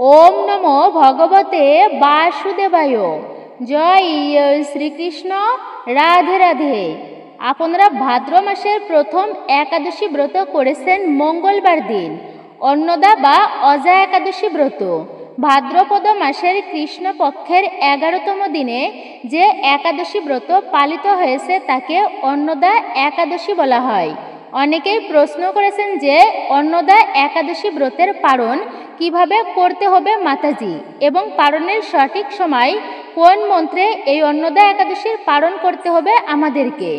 ওম নমো ভগবতে বাসুদেবায়। জয় শ্রীকৃষ্ণ। রাধে রাধে। আপনারা ভাদ্র মাসের প্রথম একাদশী ব্রত করেছেন মঙ্গলবার দিন, অন্নদা বা অজা একাদশী ব্রত। ভাদ্রপদ মাসের কৃষ্ণপক্ষের 11তম দিনে যে একাদশী ব্রত পালিত হয়েছে তাকে অন্নদা একাদশী বলা হয়। অনেকেই প্রশ্ন করেছেন যে অন্নদা একাদশী ব্রতের পালন কিভাবে করতে হবে মাতাজি, এবং পালনের সঠিক সময় কোন মন্ত্রে এই অন্নদা একাদশীর পালন করতে হবে আমাদেরকে।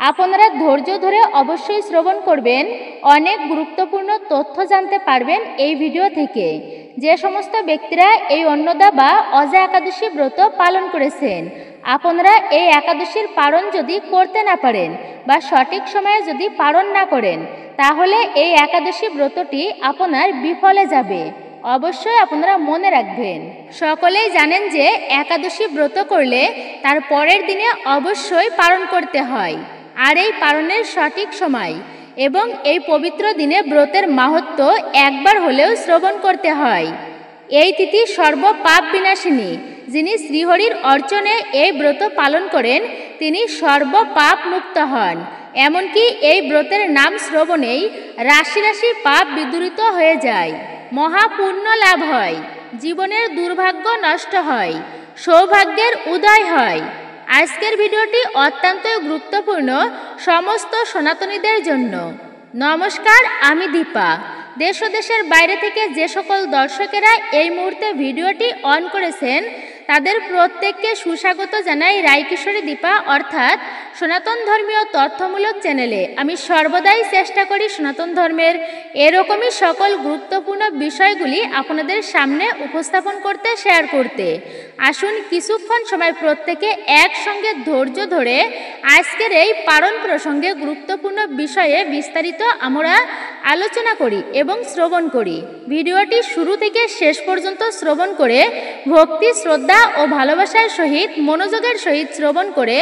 আপনারা ধৈর্য ধরে অবশ্যই শ্রবণ করবেন, অনেক গুরুত্বপূর্ণ তথ্য জানতে পারবেন এই ভিডিও থেকে। যে সমস্ত ব্যক্তিরা এই অন্নদা বা অজা একাদশী ব্রত পালন করেছেন, আপনারা এই একাদশীর পালন যদি করতে না পারেন বা সঠিক সময়ে যদি পালন না করেন, তাহলে এই একাদশী ব্রতটি আপনার বিফলে যাবে। অবশ্যই আপনারা মনে রাখবেন। সকলেই জানেন যে একাদশী ব্রত করলে তার পরের দিনে অবশ্যই পালন করতে হয়, আর এই পালনের সঠিক সময় এবং এই পবিত্র দিনে ব্রতের মাহাত্ম্য একবার হলেও শ্রবণ করতে হয়। এই তিথি সর্বপাপ বিনাশিনী। যিনি শ্রীহরির অর্চনে এই ব্রত পালন করেন তিনি সর্বপাপ মুক্ত হন। এমনকি এই ব্রতের নাম শ্রবণেই রাশি রাশি পাপ বিদূরিত হয়ে যায়, মহাপুণ্য লাভ হয়, জীবনের দুর্ভাগ্য নষ্ট হয়, সৌভাগ্যের উদয় হয়। আজকের ভিডিওটি অত্যন্ত গুরুত্বপূর্ণ সমস্ত সনাতনীদের জন্য। নমস্কার, আমি দীপা। দেশ ও দেশের বাইরে থেকে যে সকল দর্শকেরা এই মুহূর্তে ভিডিওটি অন করেছেন তাদের প্রত্যেককে সুস্বাগত জানাই রায়কিশোরী দীপা অর্থাৎ সনাতন ধর্মীয় তথ্যমূলক চ্যানেলে। আমি সর্বদাই চেষ্টা করি সনাতন ধর্মের এরকমই সকল গুরুত্বপূর্ণ বিষয়গুলি আপনাদের সামনে উপস্থাপন করতে, শেয়ার করতে। আসুন কিছুক্ষণ সময় প্রত্যেকে একসঙ্গে ধৈর্য ধরে আজকের এই পালন প্রসঙ্গে গুরুত্বপূর্ণ বিষয়ে বিস্তারিত আমরা আলোচনা করি এবং শ্রবণ করি। ভিডিওটি শুরু থেকে শেষ পর্যন্ত শ্রবণ করে ভক্তি, শ্রদ্ধা ও ভালোবাসার সহিত মনোযোগের সহিত শ্রবণ করে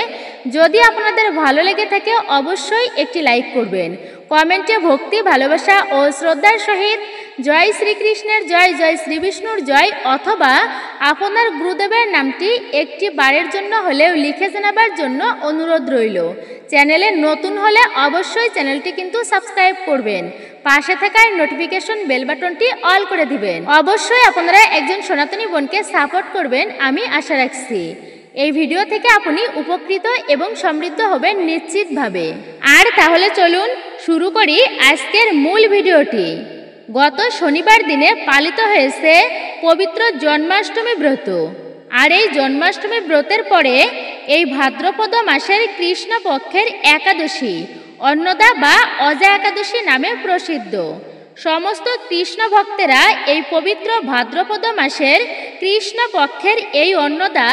যদি আপনাদের ভালো লেগে থাকে অবশ্যই একটি লাইক করবেন। কমেন্টে ভক্তি, ভালোবাসা ও শ্রদ্ধার সহিত জয় শ্রীকৃষ্ণের জয়, জয় শ্রী বিষ্ণুর জয় অথবা আপনার গুরুদেবের নামটি একটি বারের জন্য হলেও লিখে জানাবার জন্য অনুরোধ রইল। চ্যানেলে নতুন হলে অবশ্যই চ্যানেলটি কিন্তু সাবস্ক্রাইব করবেন, পাশে থাকা নোটিফিকেশন বেল বাটনটি অল করে দিবেন। অবশ্যই আপনারা একজন সনাতনী বোনকে সাপোর্ট করবেন আমি আশা রাখছি। এই ভিডিও থেকে আপনি উপকৃত এবং সমৃদ্ধ হবেন নিশ্চিতভাবে। আর তাহলে চলুন শুরু করি আজকের মূল ভিডিওটি। গত শনিবার দিনে পালিত হয়েছে পবিত্র জন্মাষ্টমী ব্রত, আর এই জন্মাষ্টমী ব্রতের পরে এই ভাদ্রপদ মাসের কৃষ্ণপক্ষের একাদশী অন্নদা বা অজা একাদশী নামে প্রসিদ্ধ। সমস্ত কৃষ্ণ ভক্তেরা এই পবিত্র ভাদ্রপদ মাসের কৃষ্ণপক্ষের এই অন্নদা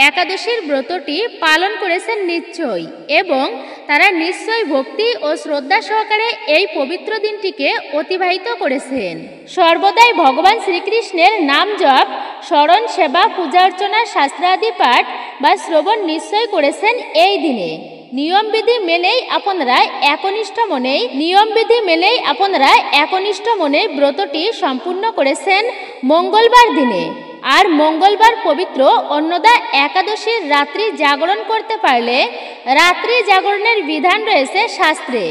একাদশীর ব্রতটি পালন করেছেন নিশ্চয়ই, এবং তারা নিশ্চয় ভক্তি ও শ্রদ্ধা সহকারে এই পবিত্র দিনটিকে অতিবাহিত করেছেন। সর্বদাই ভগবান শ্রীকৃষ্ণের নাম জপ, স্মরণ, সেবা, পূজা অর্চনা, শাস্ত্রাদি পাঠ বা শ্রবণ নিশ্চয় করেছেন এই দিনে। নিয়মবিধি মেনেই আপনারা একনিষ্ঠ মনে ব্রতটি সম্পূর্ণ করেছেন মঙ্গলবার দিনে। আর মঙ্গলবার পবিত্র অন্নদা একাদশীর রাত্রি জাগরণ করতে পারলে রাত্রি জাগরণের বিধান রয়েছে শাস্ত্রে।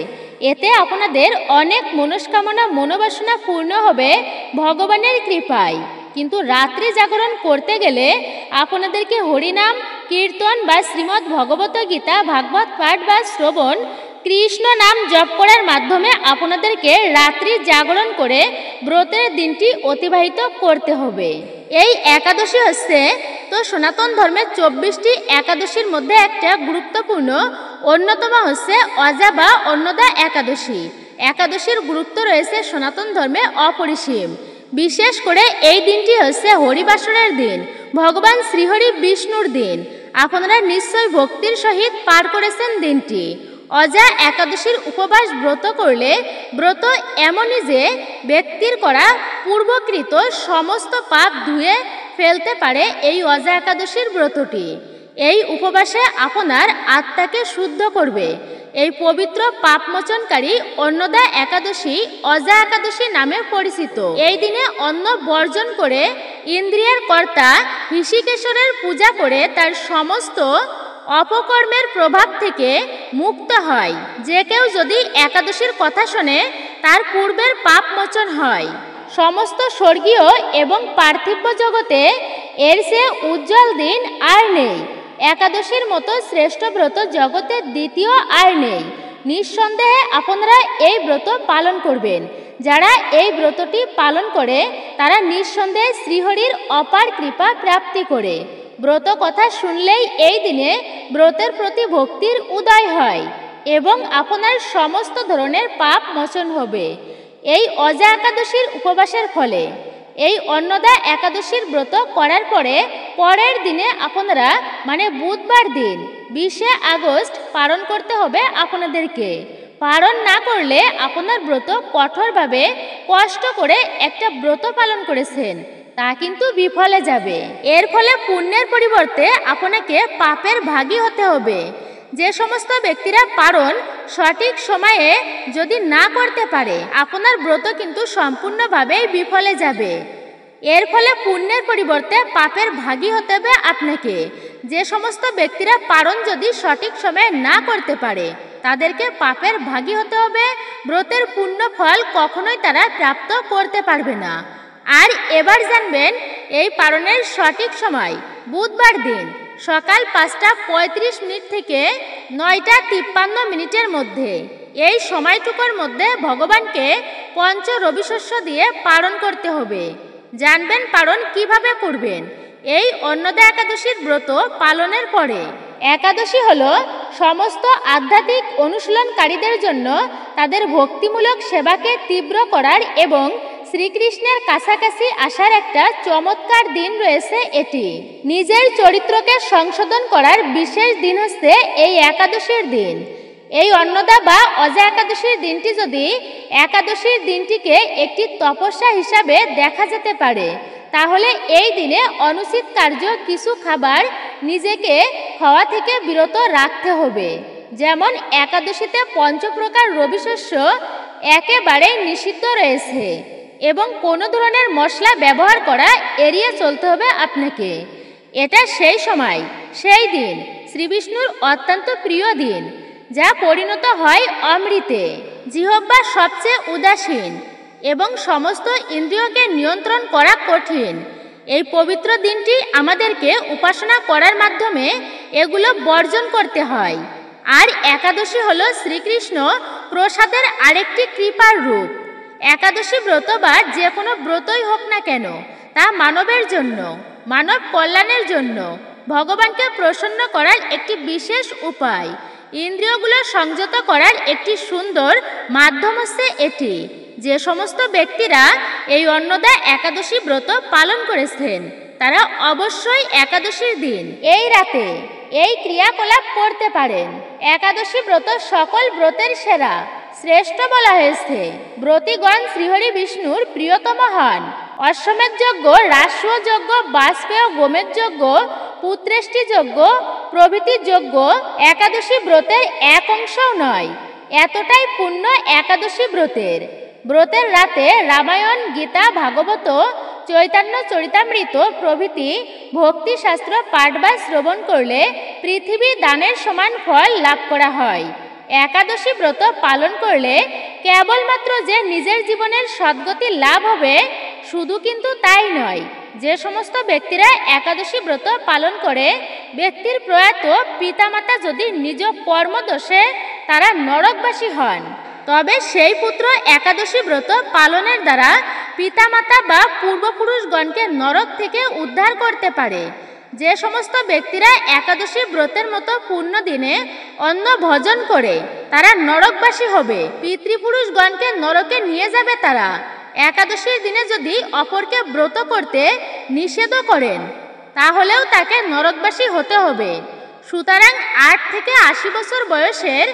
এতে আপনাদের অনেক মনস্কামনা, মনোবাসনা পূর্ণ হবে ভগবানের কৃপায়। কিন্তু রাত্রি জাগরণ করতে গেলে আপনাদেরকে হরিনাম, কীর্তন বা শ্রীমদ্ ভগবত গীতা, ভাগবত পাঠ বা শ্রবণ, কৃষ্ণ নাম জপ করার মাধ্যমে আপনাদেরকে রাত্রি জাগরণ করে ব্রতের দিনটি অতিবাহিত করতে হবে। এই একাদশী হচ্ছে তো সনাতন ধর্মের 24টি একাদশীর মধ্যে একটা গুরুত্বপূর্ণ অন্যতম হচ্ছে অজা বা অন্নদা একাদশী। একাদশীর গুরুত্ব রয়েছে সনাতন ধর্মে অপরিসীম। বিশেষ করে এই দিনটি হচ্ছে হরিবাসরের দিন, ভগবান শ্রীহরি বিষ্ণুর দিন। আপনারা নিশ্চয় ভক্তির সহিত পার করেছেন দিনটি। অজা একাদশীর উপবাস ব্রত করলে ব্রত এমনই যে ব্যক্তির করা পূর্বকৃত সমস্ত পাপ ধুয়ে ফেলতে পারে এই অজা একাদশীর ব্রতটি। এই উপবাসে আপনার আত্মাকে শুদ্ধ করবে এই পবিত্র পাপমোচনকারী অন্নদা একাদশী অজা একাদশী নামে পরিচিত। এই দিনে অন্ন বর্জন করে ইন্দ্রিয়ের কর্তা ঋষিকেশ্বরের পূজা করে তার সমস্ত অপকর্মের প্রভাব থেকে মুক্ত হয়। যে কেউ যদি একাদশীর কথা শোনে তার পূর্বের পাপ মোচন হয়। সমস্ত স্বর্গীয় এবং পার্থিব জগতে এর চেয়ে উজ্জ্বল দিন আর নেই। একাদশীর মতো শ্রেষ্ঠ ব্রত জগতের দ্বিতীয় আর নেই। নিঃসন্দেহে আপনারা এই ব্রত পালন করবেন। যারা এই ব্রতটি পালন করে তারা নিঃসন্দেহে শ্রীহরির অপার কৃপা প্রাপ্তি করে। ব্রত কথা শুনলেই এই দিনে ব্রতের প্রতি ভক্তির উদয় হয় এবং আপনার সমস্ত ধরনের পাপ মোচন হবে এই অজা একাদশীর উপবাসের ফলে। এই অন্নদা একাদশীর ব্রত করার পরে পরের দিনে আপনারা মানে বুধবার দিন 20শে আগস্ট পালন করতে হবে আপনাদেরকে। পালন না করলে আপনার ব্রত কঠোরভাবে কষ্ট করে একটা ব্রত পালন করেছেন তা কিন্তু বিফলে যাবে। এর ফলে পুণ্যের পরিবর্তে আপনাকে পাপের ভাগী হতে হবে। যে সমস্ত ব্যক্তিরা পালন সঠিক সময়ে যদি না করতে পারে আপনার ব্রত কিন্তু সম্পূর্ণভাবেই বিফলে যাবে। এর ফলে পুণ্যের পরিবর্তে পাপের ভাগী হতে হবে আপনাকে। যে সমস্ত ব্যক্তিরা পালন যদি সঠিক সময়ে না করতে পারে তাদেরকে পাপের ভাগী হতে হবে। ব্রতের পুণ্য ফল কখনোই তারা প্রাপ্ত করতে পারবে না। আর এবার জানবেন এই পালনের সঠিক সময় বুধবার দিন সকাল 5:35 থেকে 9:53 মধ্যে। এই সময়টুকুর মধ্যে ভগবানকে পঞ্চ রবিশস্য দিয়ে পালন করতে হবে। জানবেন পালন কিভাবে করবেন। এই অন্নদা একাদশীর ব্রত পালনের পরে একাদশী হলো সমস্ত আধ্যাত্মিক অনুশীলনকারীদের জন্য তাদের ভক্তিমূলক সেবাকে তীব্র করার এবং শ্রীকৃষ্ণের কাছাকাছি আসার একটা চমৎকার দিন রয়েছে। এটি নিজের চরিত্রকে সংশোধন করার বিশেষ দিন হচ্ছে এই একাদশীর দিন। এই অন্নদা বা অজা একাদশীর দিনটি যদি একাদশীর দিনটিকে একটি তপস্যা হিসাবে দেখা যেতে পারে তাহলে এই দিনে অনুচিত কার্য কিছু খাবার নিজেকে খাওয়া থেকে বিরত রাখতে হবে। যেমন একাদশীতে পঞ্চপ্রকার রবিশস্য একেবারেই নিষিদ্ধ রয়েছে এবং কোনো ধরনের মশলা ব্যবহার করা এড়িয়ে চলতে হবে আপনাকে। এটা সেই সময় সেই দিন শ্রীবিষ্ণুর অত্যন্ত প্রিয় দিন যা পরিণত হয় অমৃতে। জিহ্বা সবচেয়ে উদাসীন এবং সমস্ত ইন্দ্রিয়কে নিয়ন্ত্রণ করা কঠিন। এই পবিত্র দিনটি আমাদেরকে উপাসনা করার মাধ্যমে এগুলো বর্জন করতে হয়। আর একাদশী হলো শ্রীকৃষ্ণ প্রসাদের আরেকটি কৃপার রূপ। একাদশী ব্রত বা যে কোনো ব্রতই হোক না কেন তা মানবের জন্য, মানব কল্যাণের জন্য, ভগবানকে প্রসন্ন করার একটি বিশেষ উপায়। ইন্দ্রিয়গুলো সংযত করার একটি সুন্দর মাধ্যম হচ্ছে এটি। যে সমস্ত ব্যক্তিরা এই অন্নদা একাদশী ব্রত পালন করেছেন তারা অবশ্যই একাদশীর দিন এই রাতে এই ক্রিয়াকলাপ করতে পারেন। একাদশী ব্রত সকল ব্রতের সেরা, শ্রেষ্ঠ বলা হয়েছে। ব্রতীগণ শ্রীহরি বিষ্ণুর প্রিয়তম হন। অশ্বমেধ যজ্ঞ, রাষ্ট্রীয় যজ্ঞ, বাজপেয় গোমেধ যজ্ঞ, পুত্রেষ্টি যজ্ঞ প্রভৃতি যজ্ঞ একাদশী ব্রতের এক অংশও নয়। এতটাই পুণ্য একাদশী ব্রতের। ব্রতের রাতে রামায়ণ, গীতা, ভাগবত, চৈতন্য চরিতামৃত প্রভৃতি ভক্তিশাস্ত্র পাঠ বা শ্রবণ করলে পৃথিবী দানের সমান ফল লাভ করা হয়। একাদশী ব্রত পালন করলে কেবলমাত্র যে নিজের জীবনের সদ্গতি লাভ হবে শুধু কিন্তু তাই নয়, যে সমস্ত ব্যক্তিরা একাদশী ব্রত পালন করে ব্যক্তির প্রয়াত পিতামাতা যদি নিজ কর্মদোষে তারা নরকবাসী হন তবে সেই পুত্র একাদশী ব্রত পালনের দ্বারা পিতামাতা বা পূর্বপুরুষগণকে নরক থেকে উদ্ধার করতে পারে। যে সমস্ত ব্যক্তিরা একাদশী ব্রতের মতো পূর্ণ দিনে অন্ন ভোজন করে তারা নরকবাসী হবে, পিতৃপুরুষগণকে নরকে নিয়ে যাবে তারা। একাদশীর দিনে যদি অপরকে ব্রত করতে নিষেধও করেন তাহলেও তাকে নরকবাসী হতে হবে। সুতরাং 8 থেকে 80 বছর বয়সের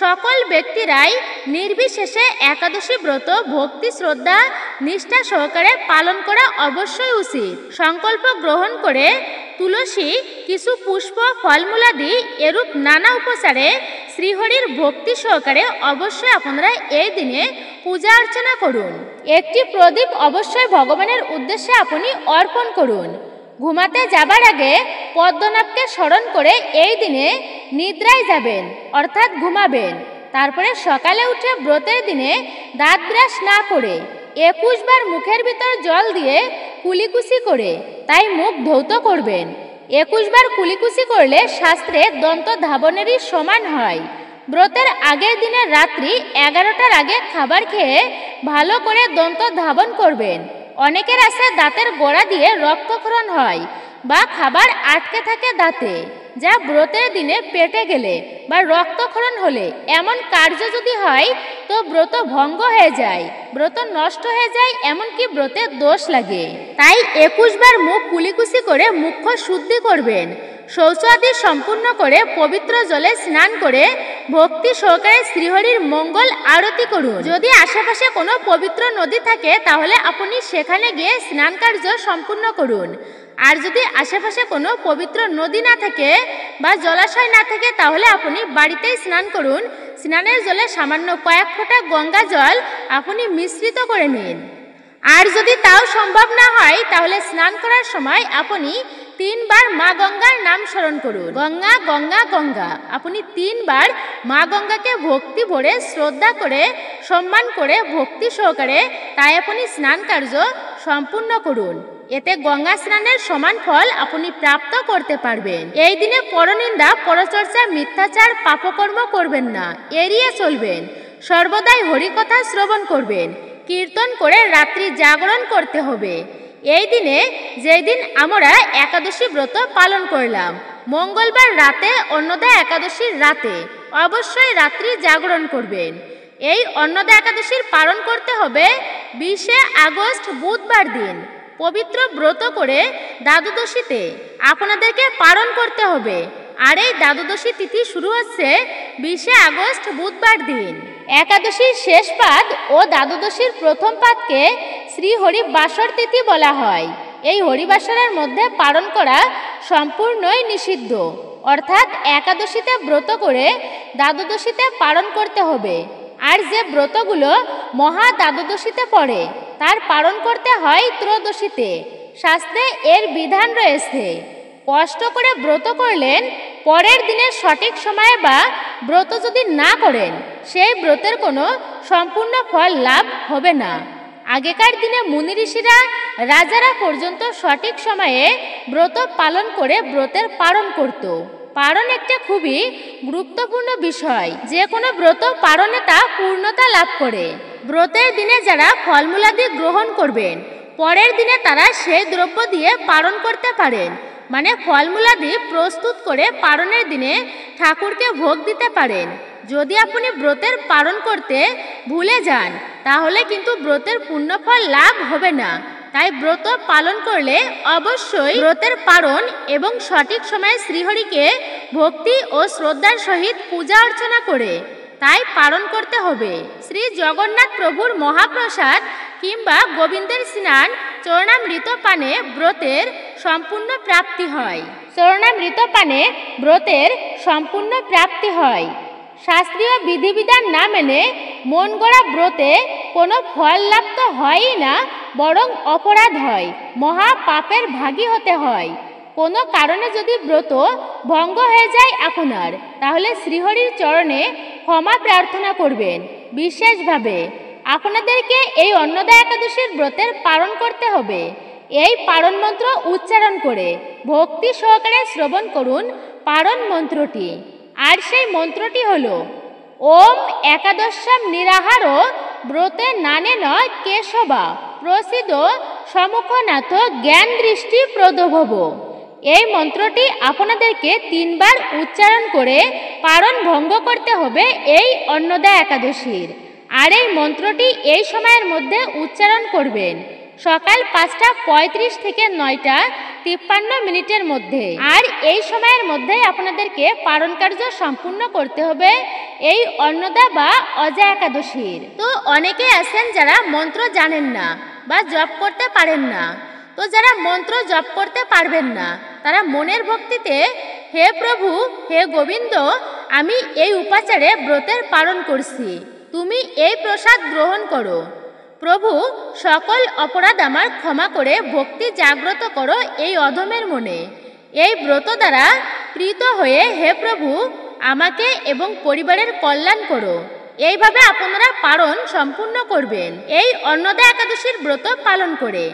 সকল ব্যক্তিরাই নির্বিশেষে একাদশী ব্রত ভক্তি শ্রদ্ধা নিষ্ঠা সহকারে পালন করা অবশ্যই উচিত। সংকল্প গ্রহণ করে তুলসী, কিছু পুষ্প, ফলমূলাদি এরূপ নানা উপচারে শ্রীহরির ভক্তি সহকারে অবশ্যই আপনারা এই দিনে পূজা অর্চনা করুন। একটি প্রদীপ অবশ্যই ভগবানের উদ্দেশ্যে আপনি অর্পণ করুন। ঘুমাতে যাবার আগে পদ্মনাভকে স্মরণ করে এই দিনে নিদ্রায় যাবেন, অর্থাৎ ঘুমাবেন। তারপরে সকালে উঠে ব্রতের দিনে দাঁত ব্রাশ না করে 21 বার মুখের ভিতর জল দিয়ে কুলিকুচি করে তাই মুখ ধৌত করবেন। 21 বার কুলিকুচি করলে শাস্ত্রে দন্ত ধাবনেরই সমান হয়। ব্রতের আগের দিনের রাত্রি 11টার আগে খাবার খেয়ে ভালো করে দন্ত ধাবন করবেন। অনেকের আছে দাঁতের গোড়া দিয়ে রক্তক্ষরণ হয় বা খাবার আটকে থাকে দাঁতে, যা ব্রতের দিনে পেটে গেলে বা রক্তক্ষরণ হলে এমন কার্য যদি হয় তো ব্রত ভঙ্গ হয়ে যায়, ব্রত নষ্ট হয়ে যায়, এমনকি ব্রতে দোষ লাগে। তাই 21 বার মুখ কুলিকুচি করে মুখ শুদ্ধি করবেন। শৌচ আদি সম্পূর্ণ করে পবিত্র জলে স্নান করে ভক্তি সহকারে শ্রীহরির মঙ্গল আরতি করুন। যদি আশেপাশে কোনো পবিত্র নদী থাকে তাহলে আপনি সেখানে গিয়ে স্নান কার্য সম্পূর্ণ করুন। আর যদি আশেপাশে কোনো পবিত্র নদী না থাকে বা জলাশয় না থাকে তাহলে আপনি বাড়িতেই স্নান করুন। স্নানের জলে সামান্য কয়েক ফোঁটা গঙ্গা জল আপনি মিশ্রিত করে নিন। আর যদি তাও সম্ভব না হয় তাহলে স্নান করার সময় আপনি 3 বার মা গঙ্গার নাম স্মরণ করুন। গঙ্গা গঙ্গা গঙ্গা। আপনি 3 বার মা গঙ্গাকে ভক্তি ভরে শ্রদ্ধা করে সম্মান করে ভক্তি সহকারে তাই আপনি স্নান কার্য সম্পূর্ণ করুন। এতে গঙ্গা স্নানের সমান ফল আপনি প্রাপ্ত করতে পারবেন। এই দিনে পরনিন্দা, পরচর্চা, মিথ্যাচার, পাপকর্ম করবেন না, এড়িয়ে চলবেন। সর্বদাই হরিকথা শ্রবণ করবেন। কীর্তন করে রাত্রি জাগরণ করতে হবে। এই দিনে যেই দিন আমরা একাদশী ব্রত পালন করলাম, মঙ্গলবার রাতে অন্নদা একাদশীর রাতে অবশ্যই রাত্রি জাগরণ করবেন। এই অন্নদা একাদশীর পালন করতে হবে 20 আগস্ট বুধবার দিন। পবিত্র ব্রত করে দ্বাদশীতে আপনাদেরকে পালন করতে হবে। আর এই দ্বাদশী তিথি শুরু হচ্ছে 20 আগস্ট বুধবার দিন। একাদশীর শেষ পাদ ও দ্বাদশীর প্রথম পাদকে শ্রী হরিবাসর তিথি বলা হয়। এই হরিবাসরের মধ্যে পালন করা সম্পূর্ণই নিষিদ্ধ, অর্থাৎ একাদশীতে ব্রত করে দ্বাদশীতে পালন করতে হবে। আর যে ব্রতগুলো মহা দ্বাদশীতে পড়ে তার পালন করতে হয় ত্রয়োদশীতে। শাস্ত্রে এর বিধান রয়েছে। কষ্ট করে ব্রত করলেন, পরের দিনের সঠিক সময়ে বা ব্রত যদি না করেন সেই ব্রতের কোনো সম্পূর্ণ ফল লাভ হবে না। আগেকার দিনে মুনি ঋষিরা, রাজারা পর্যন্ত সঠিক সময়ে ব্রত পালন করে ব্রতের পালন করত। পালন একটা খুবই গুরুত্বপূর্ণ বিষয়। যে কোনো ব্রত পালনে তা পূর্ণতা লাভ করে। ব্রতের দিনে যারা ফলমূলাদি গ্রহণ করবেন পরের দিনে তারা সেই দ্রব্য দিয়ে পালন করতে পারেন, মানে ফলমূলাদি প্রস্তুত করে পালনের দিনে ঠাকুরকে ভোগ দিতে পারেন। যদি আপনি ব্রতের পালন করতে ভুলে যান তাহলে কিন্তু ব্রতের পুণ্যফল লাভ হবে না। তাই ব্রত পালন করলে অবশ্যই ব্রতের পালন এবং সঠিক সময়ে শ্রীহরিকে ভক্তি ও শ্রদ্ধার সহিত পূজা অর্চনা করে তাই পালন করতে হবে। শ্রী জগন্নাথ প্রভুর মহাপ্রসাদ কিংবা গোবিন্দের স্নান চরণামৃত পানে ব্রতের সম্পূর্ণ প্রাপ্তি হয়। চরণামৃত পানে ব্রতের সম্পূর্ণ প্রাপ্তি হয়। শাস্ত্রীয় বিধিবিধান না মেনে মন গড়া ব্রতে কোনো ফল লাভ তো হয়ই না, বরং অপরাধ হয়, মহা পাপের ভাগী হতে হয়। কোনো কারণে যদি ব্রত ভঙ্গ হয়ে যায় আপনার, তাহলে শ্রীহরির চরণে ক্ষমা প্রার্থনা করবেন। বিশেষভাবে আপনাদেরকে এই অন্নদা একাদশীর ব্রতের পালন করতে হবে। এই পালন মন্ত্র উচ্চারণ করে ভক্তি সহকারে শ্রবণ করুন পালন মন্ত্রটি। আর সেই মন্ত্রটি হলো ওম একাদশাম নিরাহার ব্রতে নানেন কেশবা প্রসিদ সমুখনাথ জ্ঞান দৃষ্টি প্রদভব। এই মন্ত্রটি আপনাদেরকে 3 বার উচ্চারণ করে পালন ভঙ্গ করতে হবে এই অন্নদা একাদশীর। আর এই মন্ত্রটি এই সময়ের মধ্যে উচ্চারণ করবেন সকাল 5:35 থেকে 9:53 মধ্যে। আর এই সময়ের মধ্যে আপনাদেরকে পালন কার্য সম্পূর্ণ করতে হবে এই অন্নদা বা অজা একাদশীর। তো অনেকে আছেন যারা মন্ত্র জানেন না বা জপ করতে পারেন না। তো যারা মন্ত্র জপ করতে পারবেন না তারা মনের ভক্তিতে হে প্রভু, হে গোবিন্দ, আমি এই উপাচারে ব্রতের পালন করছি, তুমি এই প্রসাদ গ্রহণ করো। প্রভু, সকল অপরাধ আমার ক্ষমা করে ভক্তি জাগ্রত করো এই অধমের মনে। এই ব্রত দ্বারা প্রীত হয়ে হে প্রভু আমাকে এবং পরিবারের কল্যাণ করো। এইভাবে আপনারা পালন সম্পূর্ণ করবেন এই অন্নদা একাদশীর ব্রত পালন করে।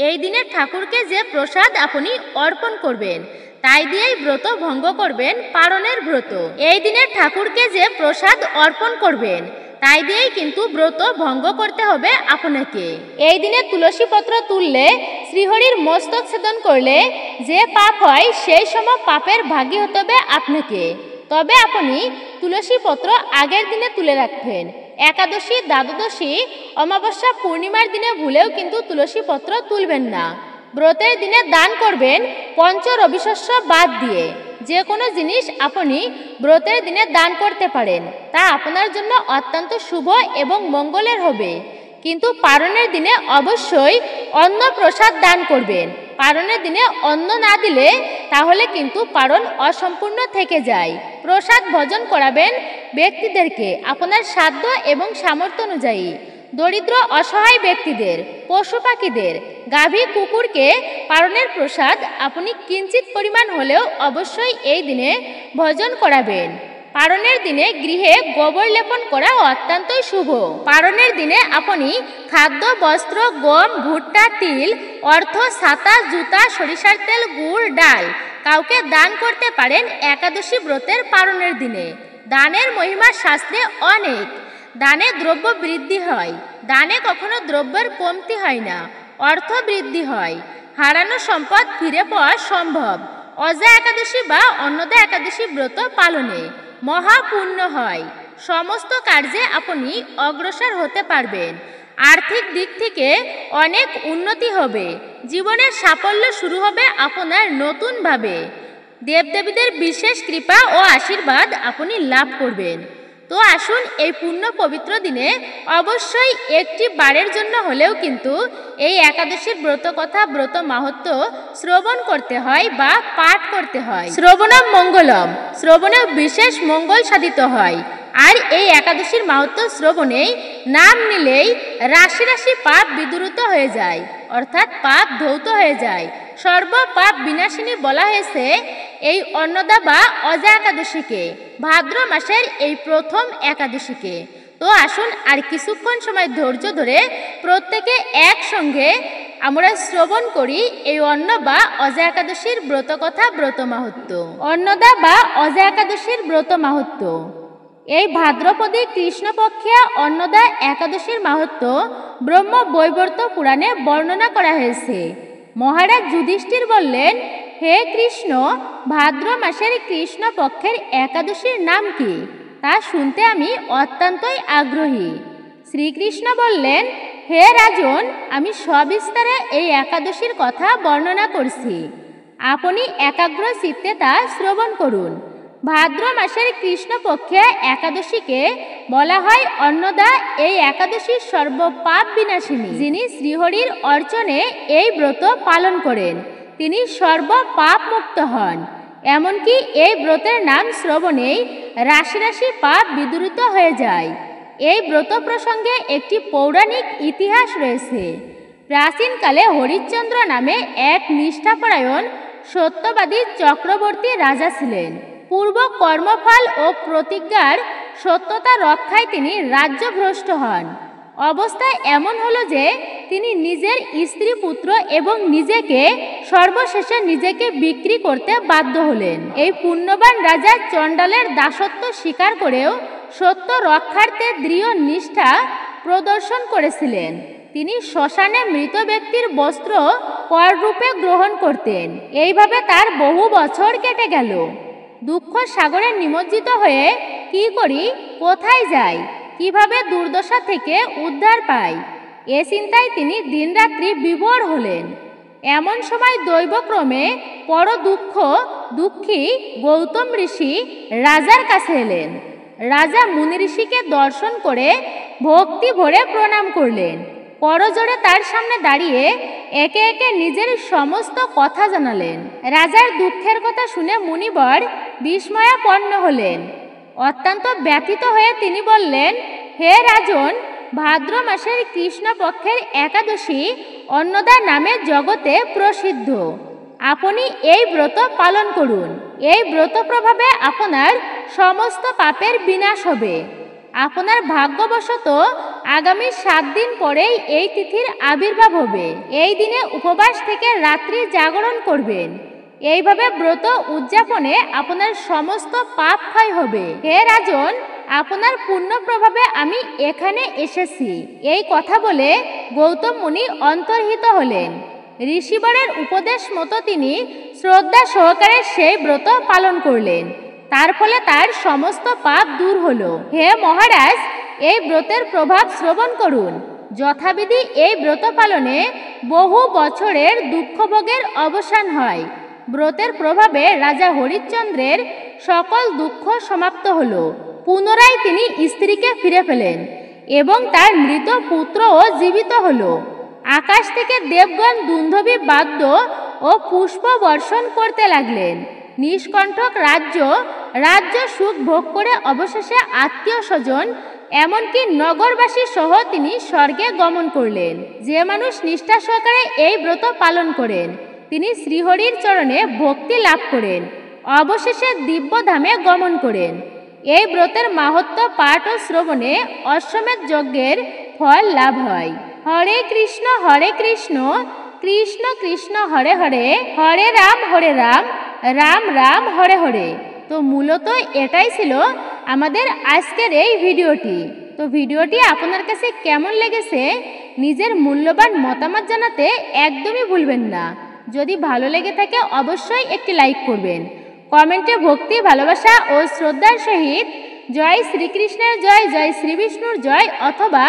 এই দিনে ঠাকুরকে যে প্রসাদ আপনি অর্পণ করবেন তাই দিয়েই ব্রত ভঙ্গ করবেন পালনের ব্রত। এই দিনে ঠাকুরকে যে প্রসাদ অর্পণ করবেন তাই দিয়েই কিন্তু ব্রত ভঙ্গ করতে হবে আপনাকে। এই দিনে তুলসী পত্র তুললে, শ্রীহরির মস্তক ছেদন করলে যে পাপ হয় সেই সম পাপের ভাগী হতে হবে আপনাকে। তবে আপনি তুলসী পত্র আগের দিনে তুলে রাখবেন। একাদশী, দ্বাদশী, অমাবস্যা, পূর্ণিমার দিনে ভুলেও কিন্তু তুলসী পত্র তুলবেন না। ব্রতের দিনে দান করবেন পঞ্চ রবিশস্য বাদ দিয়ে। যে কোনো জিনিস আপনি ব্রতের দিনে দান করতে পারেন, তা আপনার জন্য অত্যন্ত শুভ এবং মঙ্গলের হবে। কিন্তু পালনের দিনে অবশ্যই অন্ন প্রসাদ দান করবেন। পালনের দিনে অন্ন না দিলে তাহলে কিন্তু পালন অসম্পূর্ণ থেকে যায়। প্রসাদ ভোজন করাবেন ব্যক্তিদেরকে আপনার সাধ্য এবং সামর্থ্য অনুযায়ী। দরিদ্র অসহায় ব্যক্তিদের, পশু পাখিদের, গাভী কুকুরকে পালনের প্রসাদ আপনি কিঞ্চিত পরিমাণ হলেও অবশ্যই এই দিনে ভোজন করাবেন। পালনের দিনে গৃহে গোবর লেপন করা অত্যন্তই শুভ। পালনের দিনে আপনি খাদ্য, বস্ত্র, গম, ভুট্টা, তিল, অর্থ, ছাতা, জুতা, সরিষার তেল, গুড়, ডাল কাউকে দান করতে পারেন একাদশী ব্রতের পালনের দিনে। দানের মহিমা শাস্ত্রে অনেক। দানে দ্রব্য বৃদ্ধি হয়, দানে কখনো দ্রব্যের কমতি হয় না, অর্থ বৃদ্ধি হয়, হারানো সম্পদ ফিরে পাওয়া সম্ভব। অজা একাদশী বা অন্নদা একাদশী ব্রত পালনে মহাপুণ্য হয়। সমস্ত কার্যে আপনি অগ্রসর হতে পারবেন। আর্থিক দিক থেকে অনেক উন্নতি হবে। জীবনের সাফল্য শুরু হবে আপনার নতুনভাবে। দেবদেবীদের বিশেষ কৃপা ও আশীর্বাদ আপনি লাভ করবেন। তো আসুন এই পুণ্য পবিত্র দিনে অবশ্যই একটি বারের জন্য হলেও কিন্তু এই একাদশীর ব্রত কথা, ব্রত মাহাত্ম্য শ্রবণ করতে হয় বা পাঠ করতে হয়। শ্রবণম মঙ্গলম, শ্রবণে বিশেষ মঙ্গল সাধিত হয়। আর এই একাদশীর মাহাত্ম্য শ্রবণেই, নাম নিলেই রাশি রাশি পাপ বিদূরিত হয়ে যায়, অর্থাৎ পাপ ধৌত হয়ে যায়। সর্ব পাপ বিনাশিনী বলা হয়েছে এই অন্নদা বা অজা একাদশীকে, ভাদ্র মাসের এই প্রথম একাদশীকে। তো আসুন আর কিছুক্ষণ সময় ধৈর্য ধরে প্রত্যেকে একসঙ্গে আমরা শ্রবণ করি এই অন্ন বা অজা একাদশীর ব্রত কথা, ব্রত মাহাত্ম্য। অন্নদা বা অজা একাদশীর ব্রত মাহাত্ম্য। এই ভাদ্রপদী কৃষ্ণপক্ষিয়া অন্নদা একাদশীর মাহাত্ম্য ব্রহ্ম বৈবর্ত পুরাণে বর্ণনা করা হয়েছে। মহারাজ যুধিষ্ঠির বললেন, হে কৃষ্ণ, ভাদ্র মাসের কৃষ্ণপক্ষের একাদশীর নাম কি তা শুনতে আমি অত্যন্তই আগ্রহী। শ্রীকৃষ্ণ বললেন, হে রাজন, আমি সবিস্তারে এই একাদশীর কথা বর্ণনা করছি, আপনি একাগ্র চিত্তে তা শ্রবণ করুন। ভাদ্র মাসের কৃষ্ণপক্ষে একাদশীকে বলা হয় অন্নদা। এই একাদশীর সর্বপাপ বিনাশিনী। যিনি শ্রীহরির অর্চনে এই ব্রত পালন করেন তিনি সর্বপাপ মুক্ত হন। এমনকি এই ব্রতের নাম শ্রবণেই রাশি রাশি পাপ বিদূরিত হয়ে যায়। এই ব্রত প্রসঙ্গে একটি পৌরাণিক ইতিহাস রয়েছে। প্রাচীনকালে হরিশ্চন্দ্র নামে এক নিষ্ঠাপরায়ণ সত্যবাদী চক্রবর্তী রাজা ছিলেন। পূর্ব কর্মফল ও প্রতিজ্ঞার সত্যতা রক্ষায় তিনি রাজ্যভ্রষ্ট হন। অবস্থা এমন হলো যে তিনি নিজের স্ত্রী, পুত্র এবং নিজেকে সর্বশেষে নিজেকে বিক্রি করতে বাধ্য হলেন। এই পুণ্যবান রাজা চণ্ডালের দাসত্ব স্বীকার করেও সত্য রক্ষার্থে দৃঢ় নিষ্ঠা প্রদর্শন করেছিলেন। তিনি শ্মশানে মৃত ব্যক্তির বস্ত্র কররূপে গ্রহণ করতেন। এইভাবে তার বহু বছর কেটে গেল। দুঃখ সাগরে নিমজ্জিত হয়ে কি করি, কোথায় যাই, কিভাবে দুর্দশা থেকে উদ্ধার পাই, এ চিন্তায় তিনি দিনরাত্রি বিভোর হলেন। এমন সময় দৈবক্রমে পর দুঃখী গৌতম ঋষি রাজার কাছে এলেন। রাজা মুনি ঋষিকে দর্শন করে ভক্তি ভরে প্রণাম করলেন। করজোড়ে তার সামনে দাঁড়িয়ে একে একে নিজের সমস্ত কথা জানালেন। রাজার দুঃখের কথা শুনে মুনিবর বিস্ময়াপন্ন হলেন। অত্যন্ত ব্যথিত হয়ে তিনি বললেন, হে রাজন, ভাদ্র মাসের কৃষ্ণপক্ষের একাদশী অন্নদা নামে জগতে প্রসিদ্ধ। আপনি এই ব্রত পালন করুন। এই ব্রত প্রভাবে আপনার সমস্ত পাপের বিনাশ হবে। আপনার ভাগ্যবশত আগামী 7 দিন পরেই এই তিথির আবির্ভাব হবে। এই দিনে উপবাস থেকে রাত্রি জাগরণ করবেন। এইভাবে ব্রত উদযাপনে আপনার সমস্ত পাপ ক্ষয় হবে। হে রাজন, আপনার পুণ্য প্রভাবে আমি এখানে এসেছি। এই কথা বলে গৌতম মুনি অন্তর্হিত হলেন। ঋষিবরের উপদেশ মতো তিনি শ্রদ্ধা সহকারে সেই ব্রত পালন করলেন। তার ফলে তার সমস্ত পাপ দূর হলো। হে মহারাজ, এই ব্রতের প্রভাব শ্রবণ করুন। যথাবিধি এই ব্রত পালনে বহু বছরের দুঃখভোগের অবসান হয়। ব্রতের প্রভাবে রাজা হরিশ্চন্দ্রের সকল দুঃখ সমাপ্ত হলো। পুনরায় তিনি স্ত্রীকে ফিরে পেলেন এবং তার মৃত পুত্রও জীবিত হলো। আকাশ থেকে দেবগণ দুন্ধবী বাদ্য ও পুষ্প বর্ষণ করতে লাগলেন। নিষ্কণ্ঠক রাজ্য সুখ ভোগ করে অবশেষে আত্মীয় স্বজন এমনকি নগরবাসী সহ তিনি স্বর্গে গমন করলেন। যে মানুষ নিষ্ঠা সহকারে এই ব্রত পালন করেন তিনি শ্রীহরির চরণে ভক্তি লাভ করেন, অবশেষে দিব্যধামে গমন করেন। এই ব্রতের মাহাত্ম্য পাঠ ও শ্রবণে অশ্বমেধ যজ্ঞের ফল লাভ হয়। হরে কৃষ্ণ কৃষ্ণ কৃষ্ণ হরে হরে, হরে রাম রাম রাম হরে হরে। তো মূলত এটাই ছিল আমাদের আজকের এই ভিডিওটি। তো ভিডিওটি আপনার কাছে কেমন লেগেছে নিজের মূল্যবান মতামত জানাতে একদমই ভুলবেন না। যদি ভালো লেগে থাকে অবশ্যই একটি লাইক করবেন। কমেন্টে ভক্তি, ভালোবাসা ও শ্রদ্ধার সহিত জয় শ্রীকৃষ্ণের জয়, জয় শ্রী বিষ্ণুর জয় অথবা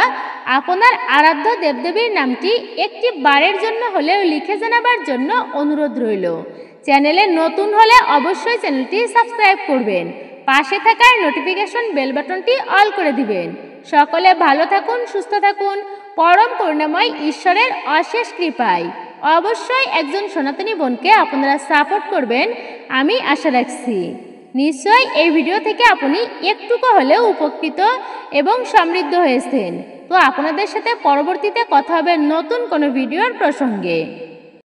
আপনার আরাধ্য দেবদেবীর নামটি একটি বারের জন্য হলেও লিখে জানাবার জন্য অনুরোধ রইল। চ্যানেলে নতুন হলে অবশ্যই চ্যানেলটি সাবস্ক্রাইব করবেন। পাশে থাকার নোটিফিকেশন বেল বাটনটি অল করে দিবেন। সকলে ভালো থাকুন, সুস্থ থাকুন, পরম করুণাময় ঈশ্বরের অশেষ কৃপায় অবশ্যই একজন সনাতনী বোনকে আপনারা সাপোর্ট করবেন আমি আশা রাখছি। নিশ্চয়ই এই ভিডিও থেকে আপনি একটুকু হলেও উপকৃত এবং সমৃদ্ধ হয়েছেন। তো আপনাদের সাথে পরবর্তীতে কথা হবে নতুন কোনো ভিডিওর প্রসঙ্গে।